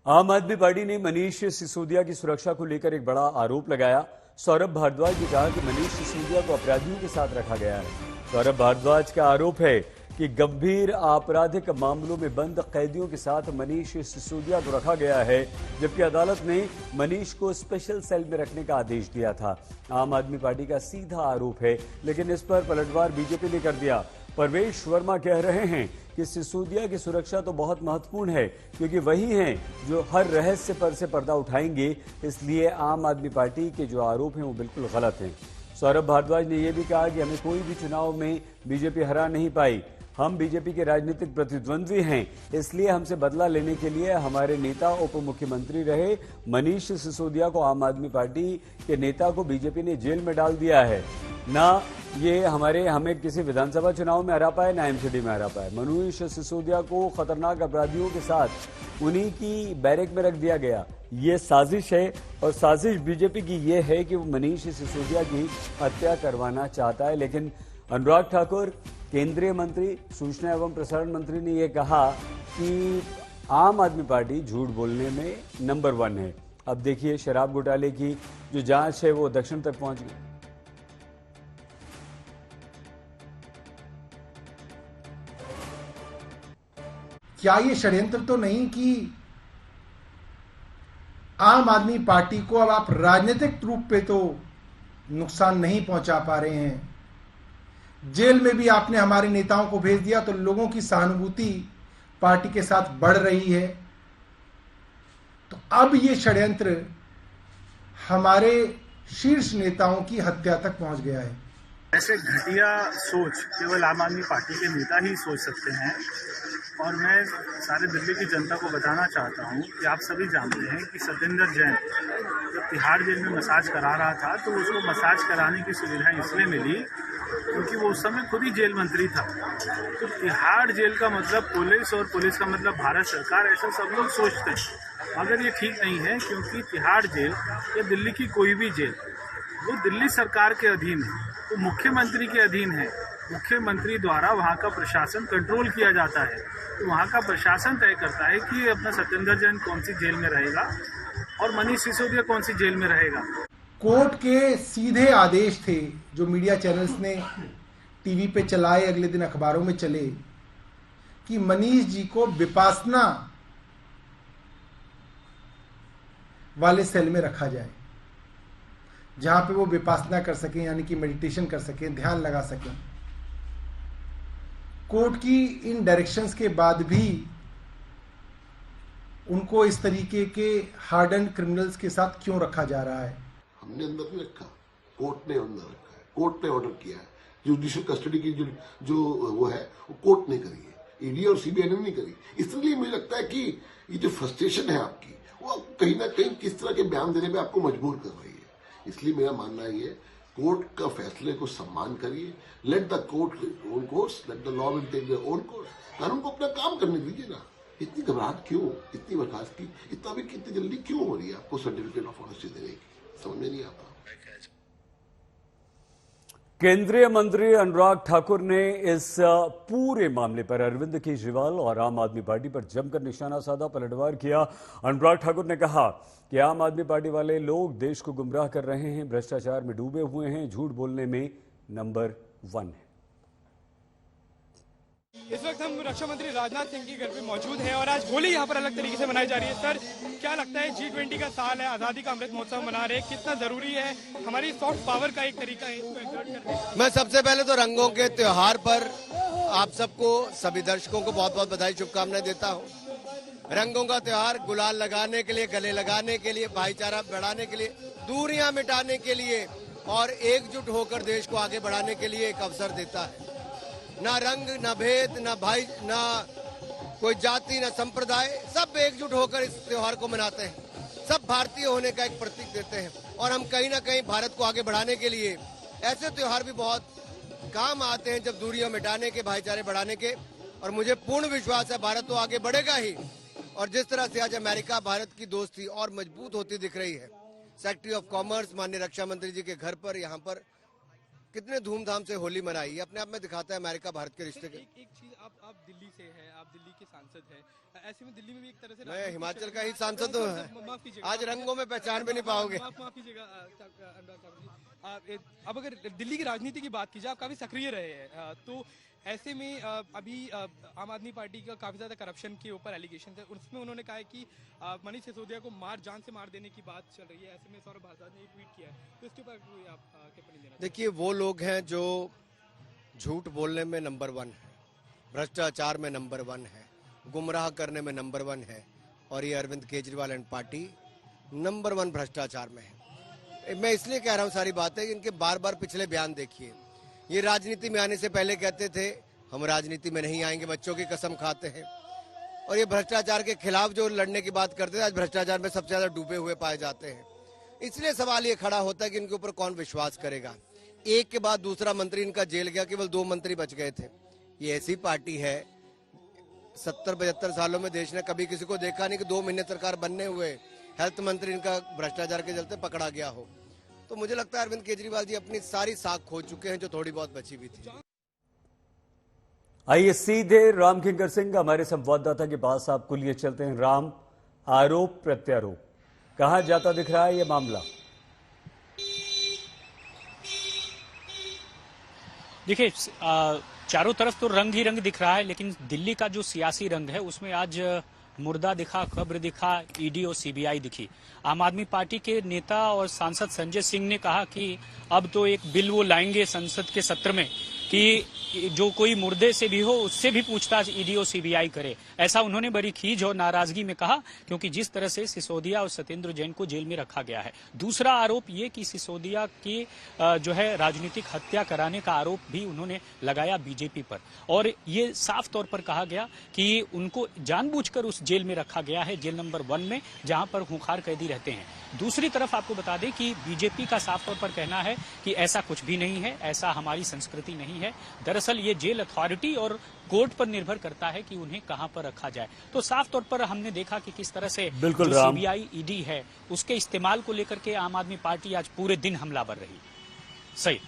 आम आदमी पार्टी ने मनीष सिसोदिया की सुरक्षा को लेकर एक बड़ा आरोप लगाया। सौरभ भारद्वाज ने कहा कि मनीष सिसोदिया को अपराधियों के साथ रखा गया है। सौरभ भारद्वाज का आरोप है कि गंभीर आपराधिक मामलों में बंद कैदियों के साथ मनीष सिसोदिया को रखा गया है, जबकि अदालत ने मनीष को स्पेशल सेल में रखने का आदेश दिया था। आम आदमी पार्टी का सीधा आरोप है, लेकिन इस पर पलटवार बीजेपी ने कर दिया। परवेश वर्मा कह रहे हैं कि सिसोदिया की सुरक्षा तो बहुत महत्वपूर्ण है, क्योंकि वही हैं जो हर रहस्य पर से पर्दा उठाएंगे, इसलिए आम आदमी पार्टी के जो आरोप हैं वो बिल्कुल गलत हैं। सौरभ भारद्वाज ने यह भी कहा कि हमें कोई भी चुनाव में बीजेपी हरा नहीं पाई, हम बीजेपी के राजनीतिक प्रतिद्वंद्वी हैं, इसलिए हमसे बदला लेने के लिए हमारे नेता उप मुख्यमंत्री रहे मनीष सिसोदिया को आम आदमी पार्टी के नेता को बीजेपी ने जेल में डाल दिया है। ना ये हमें किसी विधानसभा चुनाव में हरा पाए, ना एमसीडी में हरा पाए। मनीष सिसोदिया को खतरनाक अपराधियों के साथ उन्हीं की बैरक में रख दिया गया। ये साजिश है, और साजिश बीजेपी की ये है कि वो मनीष सिसोदिया की हत्या करवाना चाहता है। लेकिन अनुराग ठाकुर, केंद्रीय मंत्री, सूचना एवं प्रसारण मंत्री, ने यह कहा कि आम आदमी पार्टी झूठ बोलने में नंबर 1 है। अब देखिए, शराब घोटाले की जो जांच है वो दक्षिण तक पहुंच गई। क्या ये षड्यंत्र तो नहीं कि आम आदमी पार्टी को अब आप राजनीतिक रूप पे तो नुकसान नहीं पहुंचा पा रहे हैं, जेल में भी आपने हमारे नेताओं को भेज दिया, तो लोगों की सहानुभूति पार्टी के साथ बढ़ रही है। तो अब ये षड्यंत्र हमारे शीर्ष नेताओं की हत्या तक पहुंच गया है। ऐसे घटिया सोच केवल आम आदमी पार्टी के नेता ही सोच सकते हैं, और मैं सारे दिल्ली की जनता को बताना चाहता हूं कि आप सभी जानते हैं कि सत्येंद्र जैन जब तिहाड़ जेल में मसाज करा रहा था, तो उसको मसाज कराने की सुविधा इसलिए मिली क्योंकि वो उस समय खुद ही जेल मंत्री था। तो तिहाड़ जेल का मतलब पुलिस, और पुलिस का मतलब भारत सरकार, ऐसा सब लोग सोचते हैं, मगर ये ठीक नहीं है, क्योंकि तिहाड़ जेल या दिल्ली की कोई भी जेल वो दिल्ली सरकार के अधीन है, तो मुख्यमंत्री के अधीन है। मुख्यमंत्री द्वारा वहाँ का प्रशासन कंट्रोल किया जाता है, तो वहाँ का प्रशासन तय करता है कि अपना सत्येंद्र जैन कौन सी जेल में रहेगा और मनीष सिसोदिया कौन सी जेल में रहेगा। कोर्ट के सीधे आदेश थे जो मीडिया चैनल्स ने टीवी पे चलाए, अगले दिन अखबारों में चले, कि मनीष जी को विपासना वाले सेल में रखा जाए, जहां पे वो विपासना कर सकें, यानी कि मेडिटेशन कर सकें, ध्यान लगा सकें। कोर्ट की इन डायरेक्शंस के बाद भी उनको इस तरीके के हार्डन क्रिमिनल्स के साथ क्यों रखा जा रहा है? हमने अंदर नहीं रखा, कोर्ट ने अंदर रखा है, कोर्ट ने ऑर्डर किया है। जुडिशियल कस्टडी की जो वो है वो कोर्ट ने करी है, ईडी और सीबीआई ने नहीं करी। इसलिए मुझे लगता है कि ये जो फ्रस्ट्रेशन है आपकी, वो कहीं ना कहीं किस तरह के बयान देने में आपको मजबूर कर रही है। इसलिए मेरा मानना ये, कोर्ट का फैसले को सम्मान करिए, let the court own course, let the law will take their own course. कानून को अपना काम करने दीजिए ना। इतनी घबराहट क्यों, इतनी बर्खास्तगी इतना भी कितनी जल्दी क्यों हो रही है आपको सर्टिफिकेट ऑफ ऑनेस्टी देने की? समझ में नहीं आता। केंद्रीय मंत्री अनुराग ठाकुर ने इस पूरे मामले पर अरविंद केजरीवाल और आम आदमी पार्टी पर जमकर निशाना साधा, पलटवार किया। अनुराग ठाकुर ने कहा कि आम आदमी पार्टी वाले लोग देश को गुमराह कर रहे हैं, भ्रष्टाचार में डूबे हुए हैं, झूठ बोलने में नंबर 1 है। इस वक्त हम रक्षा मंत्री राजनाथ सिंह के घर पे मौजूद हैं और आज होली यहाँ पर अलग तरीके से मनाई जा रही है। सर, क्या लगता है, G20 का साल है, आजादी का अमृत महोत्सव मना रहे, कितना जरूरी है, हमारी सॉफ्ट पावर का एक तरीका है इसको एक्सर्ट करने? मैं सबसे पहले तो रंगों के त्योहार पर आप सबको, सभी दर्शकों को बहुत बहुत बधाई, शुभकामनाएं देता हूँ। रंगों का त्योहार गुलाल लगाने के लिए, गले लगाने के लिए, भाईचारा बढ़ाने के लिए, दूरियां मिटाने के लिए और एकजुट होकर देश को आगे बढ़ाने के लिए एक अवसर देता है। ना रंग, ना भेद, ना भाई, ना कोई जाति, ना संप्रदाय, सब एकजुट होकर इस त्योहार को मनाते हैं। सब भारतीय होने का एक प्रतीक देते हैं, और हम कहीं ना कहीं भारत को आगे बढ़ाने के लिए ऐसे त्योहार भी बहुत काम आते हैं, जब दूरियां मिटाने के, भाईचारे बढ़ाने के। और मुझे पूर्ण विश्वास है भारत तो आगे बढ़ेगा ही, और जिस तरह से आज अमेरिका भारत की दोस्ती और मजबूत होती दिख रही है। सेक्रेटरी ऑफ कॉमर्स माननीय रक्षा मंत्री जी के घर पर, यहाँ पर कितने धूमधाम से होली मनाई, ये अपने आप में दिखाता है अमेरिका भारत के रिश्ते के। एक चीज आप दिल्ली से हैं, आप दिल्ली के सांसद हैं, ऐसे में दिल्ली में भी एक तरह से मैं हिमाचल का ही सांसद हूँ, माफ कीजिएगा, आज रंगों में पहचान भी नहीं पाओगे। माफ कीजिएगा अनुराग ठाकुर जी, अब अगर दिल्ली की राजनीति की बात की जाए, आप काफी सक्रिय रहे हैं, तो ऐसे में अभी आम आदमी पार्टी का काफी ज्यादा करप्शन के ऊपर एलिगेशन है, उसमें उन्होंने कहा है कि मनीष सिसोदिया को जान से मार देने की बात चल रही है। ऐसे में सौरभ भारद्वाज ने एक ट्वीट किया है, तो इसके ऊपर आप टिप्पणी देना। देखिए, वो लोग हैं जो झूठ बोलने में नंबर 1 है, भ्रष्टाचार में नंबर 1 है, गुमराह करने में नंबर 1 है, और ये Arvind Kejriwal and party number 1 भ्रष्टाचार में है। मैं इसलिए कह रहा हूँ सारी बातें, इनके बार बार पिछले बयान देखिए। ये राजनीति में आने से पहले कहते थे हम राजनीति में नहीं आएंगे, बच्चों की कसम खाते हैं, और ये भ्रष्टाचार के खिलाफ जो लड़ने की बात करते थे, आज भ्रष्टाचार में सबसे ज्यादा डूबे हुए पाए जाते हैं। इसलिए सवाल ये खड़ा होता है कि इनके ऊपर कौन विश्वास करेगा। एक के बाद दूसरा मंत्री इनका जेल गया, केवल 2 मंत्री बच गए थे। ये ऐसी पार्टी है, 70-75 सालों में देश ने कभी किसी को देखा नहीं कि 2 महीने सरकार बनने हुए हेल्थ मंत्री इनका भ्रष्टाचार के चलते पकड़ा गया हो। तो मुझे लगता है अरविंद केजरीवाल जी अपनी सारी साख खो चुके हैं जो थोड़ी बहुत बची हुई थी। आइए सीधे राम किंकर सिंह हमारे संवाददाता के पास आपको लिए चलते हैं। राम, आरोप प्रत्यारोप कहां जाता दिख रहा है ये मामला? देखिए, चारों तरफ तो रंग ही रंग दिख रहा है, लेकिन दिल्ली का जो सियासी रंग है उसमें आज मुर्दा दिखा, कब्र दिखा, ईडी और सीबीआई दिखी। आम आदमी पार्टी के नेता और सांसद संजय सिंह ने कहा कि अब तो एक बिल वो लाएंगे संसद के सत्र में कि जो कोई मुर्दे से भी हो उससे भी पूछताछ ईडी और सीबीआई करे। ऐसा उन्होंने बड़ी खीज और नाराजगी में कहा, क्योंकि जिस तरह से सिसोदिया और सत्येंद्र जैन को जेल में रखा गया है। दूसरा आरोप ये कि सिसोदिया की जो है राजनीतिक हत्या कराने का आरोप भी उन्होंने लगाया बीजेपी पर, और ये साफ तौर पर कहा गया कि उनको जानबूझकर उस जेल में रखा गया है, जेल नंबर 1 में, जहां पर खूंखार कैदी रहते हैं। दूसरी तरफ आपको बता दें कि बीजेपी का साफ तौर पर कहना है कि ऐसा कुछ भी नहीं है, ऐसा हमारी संस्कृति नहीं है। दरअसल ये जेल अथॉरिटी और कोर्ट पर निर्भर करता है कि उन्हें कहां पर रखा जाए। तो साफ तौर पर हमने देखा कि किस तरह से जो सीबीआई ईडी है उसके इस्तेमाल को लेकर के आम आदमी पार्टी आज पूरे दिन हमलावर रही। सही।